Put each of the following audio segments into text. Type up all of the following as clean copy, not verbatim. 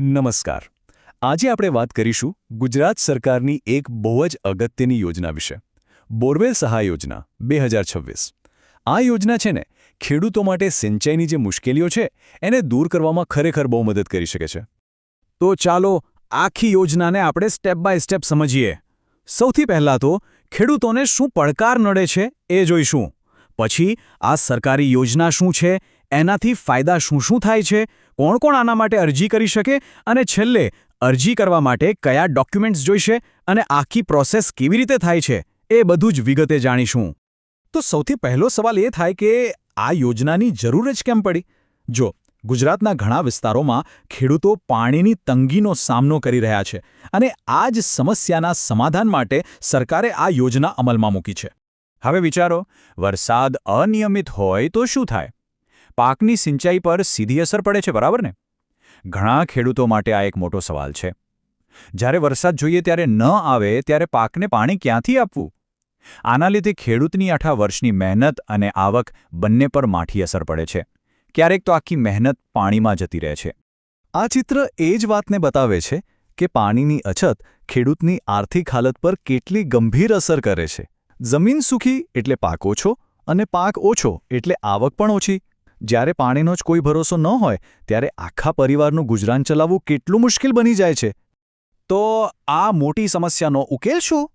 નમસ્કાર. આજે આપણે વાત કરીશું ગુજરાત સરકારની એક બહુ જ અગત્યની યોજના વિશે. બોરવેલ સહાય યોજના 2026. આ યોજના છે ને, ખેડૂતો માટે સિંચાઈની જે મુશ્કેલીઓ છે એને દૂર કરવામાં ખરેખર બહુ મદદ કરી શકે છે. તો ચાલો આખી યોજનાને આપણે સ્ટેપ બાય સ્ટેપ સમજીએ. સૌથી પહેલાં તો ખેડૂતોને શું પડકાર નડે છે એ જોઈશું. પછી આ સરકારી યોજના શું છે, એનાથી ફાયદા શું થાય છે, કોણ કોણ આના માટે અરજી કરી શકે, અને છેલ્લે અરજી કરવા માટે કયા ડોક્યુમેન્ટ્સ જોઈશે અને આખી પ્રોસેસ કેવી રીતે થાય છે એ બધું જ વિગતે જાણીશું. તો સૌથી પહેલો સવાલ એ થાય કે આ યોજનાની જરૂર જ કેમ પડી? જો ગુજરાતના ઘણા વિસ્તારોમાં ખેડૂતો પાણીની તંગીનો સામનો કરી રહ્યા છે અને આ જ સમસ્યાના સમાધાન માટે સરકારે આ યોજના અમલમાં મૂકી છે. હવે વિચારો, વરસાદ અનિયમિત હોય તો શું થાય? પાકની સિંચાઈ પર સીધી અસર પડે છે, બરાબર ને? ઘણા ખેડૂતો માટે આ એક મોટો સવાલ છે. જ્યારે વરસાદ જોઈએ ત્યારે ન આવે ત્યારે પાકને પાણી ક્યાંથી આપવું? આના લીધે ખેડૂતની આખા વર્ષની મહેનત અને આવક બંને પર માઠી અસર પડે છે. ક્યારેક તો આખી મહેનત પાણીમાં જતી રહે છે. આ ચિત્ર એ જ વાતને બતાવે છે કે પાણીની અછત ખેડૂતની આર્થિક હાલત પર કેટલી ગંભીર અસર કરે છે. જમીન સૂકી એટલે પાક ઓછો, અને પાક ઓછો એટલે આવક પણ ઓછી. જ્યારે પાણીનો જ કોઈ ભરોસો ન હોય ત્યારે આખા પરિવારનું ગુજરાન ચલાવવું કેટલું મુશ્કેલ બની જાય છે. તો આ મોટી સમસ્યાનો ઉકેલ શું?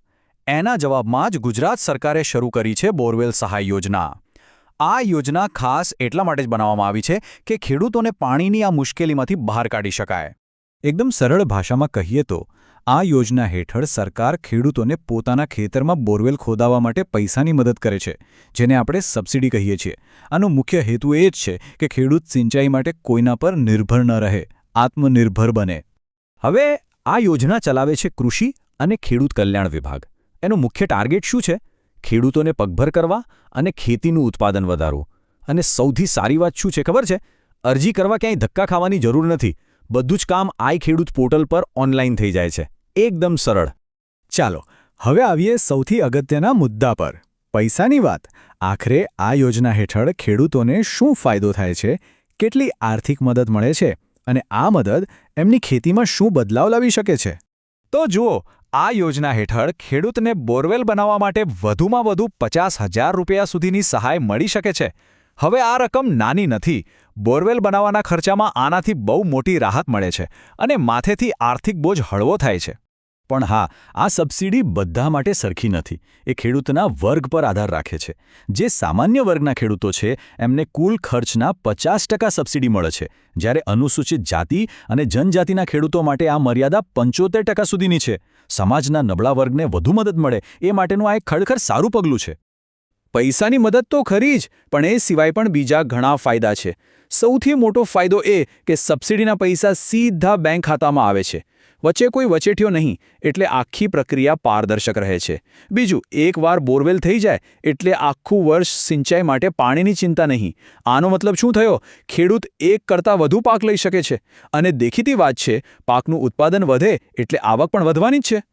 એના જવાબમાં જ ગુજરાત સરકારે શરૂ કરી છે બોરવેલ સહાય યોજના. આ યોજના ખાસ એટલા માટે જ બનાવવામાં આવી છે કે ખેડૂતોને પાણીની આ મુશ્કેલીમાંથી બહાર કાઢી શકાય. એકદમ સરળ ભાષામાં કહીએ તો આ યોજના હેઠળ સરકાર ખેડૂતોને પોતાના ખેતરમાં બોરવેલ ખોદાવવા માટે પૈસાની મદદ કરે છે, જેને આપણે સબસિડી કહીએ છીએ. આનો મુખ્ય હેતુ એ જ છે કે ખેડૂત સિંચાઈ માટે કોઈના પર નિર્ભર ન રહે, આત્મનિર્ભર બને. હવે આ યોજના ચલાવે છે કૃષિ અને ખેડૂત કલ્યાણ વિભાગ. એનો મુખ્ય ટાર્ગેટ શું છે? ખેડૂતોને પગભર કરવા અને ખેતીનું ઉત્પાદન વધારવું. અને સૌથી સારી વાત શું છે ખબર છે? અરજી કરવા ક્યાંય ધક્કા ખાવાની જરૂર નથી. બધું જ કામ આઈ ખેડૂત પોર્ટલ પર ઓનલાઈન થઈ જાય છે. એકદમ સરળ. ચાલો હવે આવીએ સૌથી અગત્યના મુદ્દા પર, પૈસાની વાત. આખરે આ યોજના હેઠળ ખેડૂતોને શું ફાયદો થાય છે, કેટલી આર્થિક મદદ મળે છે અને આ મદદ એમની ખેતીમાં શું બદલાવ લાવી શકે છે? તો જુઓ, આ યોજના હેઠળ ખેડૂતને બોરવેલ બનાવવા માટે વધુમાં વધુ 50,000 રૂપિયા સુધીની સહાય મળી શકે છે. હવે આ રકમ નાની નથી. બોરવેલ બનાવવાના ખર્ચામાં આનાથી બહુ મોટી રાહત મળે છે અને માથેથી આર્થિક બોજ હળવો થાય છે. પણ હા, આ સબસિડી બધા માટે સરખી નથી. એ ખેડૂતના વર્ગ પર આધાર રાખે છે. જે સામાન્ય વર્ગના ખેડૂતો છે એમને કુલ ખર્ચના 50% સબસિડી મળે છે, જ્યારે અનુસૂચિત જાતિ અને જનજાતિના ખેડૂતો માટે આ મર્યાદા 75% સુધીની છે. સમાજના નબળા વર્ગને વધુ મદદ મળે એ માટેનું આ એક ખરેખર સારું પગલું છે. પૈસાની મદદ તો ખરી જ, પણ એ સિવાય પણ બીજા ઘણા ફાયદા છે. સૌથી મોટો ફાયદો એ કે સબસિડીના પૈસા સીધા બેંક ખાતામાં આવે છે. વચ્ચે કોઈ વચેટિયો નહીં, એટલે આખી પ્રક્રિયા પારદર્શક રહે છે. બીજું, એકવાર બોરવેલ થઈ જાય એટલે આખું વર્ષ સિંચાઈ માટે પાણીની ચિંતા નહીં. આનો મતલબ શું થયો? ખેડૂત એક કરતાં વધુ પાક લઈ શકે છે. અને દેખીતી વાત છે, પાકનું ઉત્પાદન વધે એટલે આવક પણ વધવાની જ છે.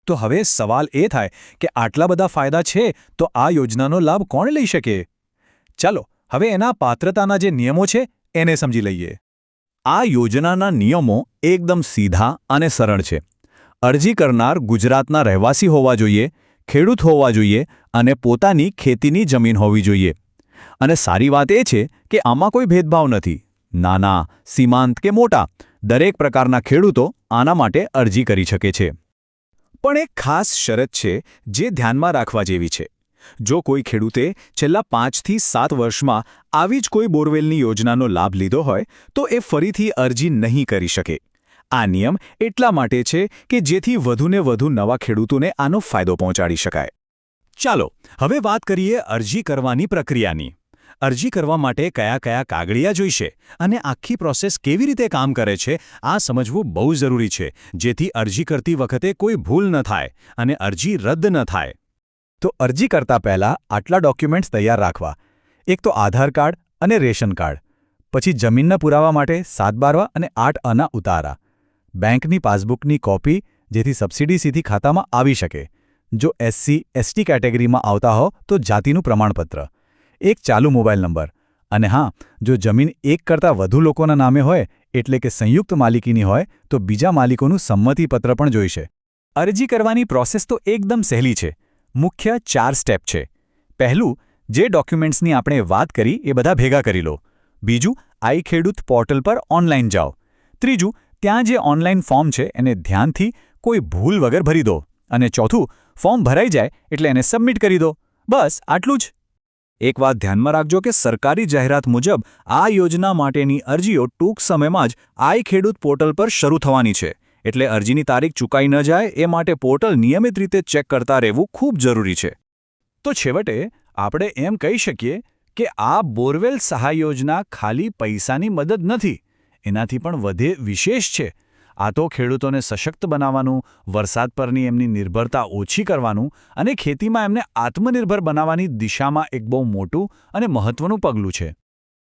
તો હવે સવાલ એ થાય કે આટલા બધા ફાયદા છે તો આ યોજનાનો લાભ કોણ લઈ શકે? ચાલો હવે એના પાત્રતાના જે નિયમો છે એને સમજી લઈએ. આ યોજનાના નિયમો એકદમ સીધા અને સરળ છે. અરજી કરનાર ગુજરાતના રહેવાસી હોવા જોઈએ, ખેડૂત હોવા જોઈએ અને પોતાની ખેતીની જમીન હોવી જોઈએ. અને સારી વાત એ છે કે આમાં કોઈ ભેદભાવ નથી. નાના, સીમાંત કે મોટા, દરેક પ્રકારના ખેડૂતો આના માટે અરજી કરી શકે છે. પણ એક ખાસ શરત છે જે ધ્યાનમાં રાખવા જેવી છે. જો કોઈ ખેડૂતે છેલ્લા 5 થી 7 વર્ષમાં આવી જ કોઈ બોરવેલની યોજનાનો લાભ લીધો હોય તો એ ફરીથી અરજી નહીં કરી શકે. આ નિયમ એટલા માટે છે કે જેથી વધુને વધુ નવા ખેડૂતોને આનો ફાયદો પહોંચાડી શકાય. ચાલો હવે વાત કરીએ અરજી કરવાની પ્રક્રિયાની. અરજી કરવા માટે કયા કયા કાગળિયા જોઈશે અને આખી પ્રોસેસ કેવી રીતે કામ કરે છે આ સમજવું બહુ જરૂરી છે, જેથી અરજી કરતી વખતે કોઈ ભૂલ ન થાય અને અરજી રદ ન થાય. તો અરજી કરતા પહેલાં આટલા ડોક્યુમેન્ટ્સ તૈયાર રાખવા. એક તો આધાર કાર્ડ અને રેશન કાર્ડ. પછી જમીનના પુરાવા માટે 7 બારવા અને 8 આના ઉતારા. બેંકની પાસબુકની કોપી, જેથી સબસિડી સીધી ખાતામાં આવી શકે. જો SC/ST કેટેગરીમાં આવતા હો તો જાતિનું પ્રમાણપત્ર. એક ચાલુ મોબાઈલ નંબર. અને હા, જો જમીન એક કરતાં વધુ લોકોના નામે હોય એટલે કે સંયુક્ત માલિકીની હોય તો બીજા માલિકોનું સંમતિપત્ર પણ જોઈશે. અરજી કરવાની પ્રોસેસ તો એકદમ સહેલી છે. મુખ્ય 4 સ્ટેપ છે. પહેલું, જે ડોક્યુમેન્ટ્સની આપણે વાત કરી એ બધા ભેગા કરી લો. બીજું, આઈ ખેડૂત પોર્ટલ પર ઓનલાઈન જાઓ. ત્રીજું, ત્યાં જે ઓનલાઈન ફોર્મ છે એને ધ્યાનથી કોઈ ભૂલ વગર ભરી દો. અને ચોથું, ફોર્મ ભરાઈ જાય એટલે એને સબમિટ કરી દો. બસ આટલું જ. એક વાત ધ્યાનમાં રાખજો કે સરકારી જાહેરાત મુજબ આ યોજના માટેની અરજીઓ ટૂંક સમયમાં જ આઈ ખેડૂત પોર્ટલ પર શરૂ થવાની છે. એટલે અરજીની તારીખ ચૂકાઈ ન જાય એ માટે પોર્ટલ નિયમિત રીતે ચેક કરતા રહેવું ખૂબ જરૂરી છે. તો છેવટે આપણે એમ કહી શકીએ કે આ બોરવેલ સહાય યોજના ખાલી પૈસાની મદદ નથી, એનાથી પણ વધે વિશેષ છે. આ તો ખેડૂતોને સશક્ત બનાવવાનું, વરસાદ પરની એમની નિર્ભરતા ઓછી કરવાનું અને ખેતીમાં એમને આત્મનિર્ભર બનાવવાની દિશામાં એક બહુ મોટું અને મહત્વનું પગલું છે.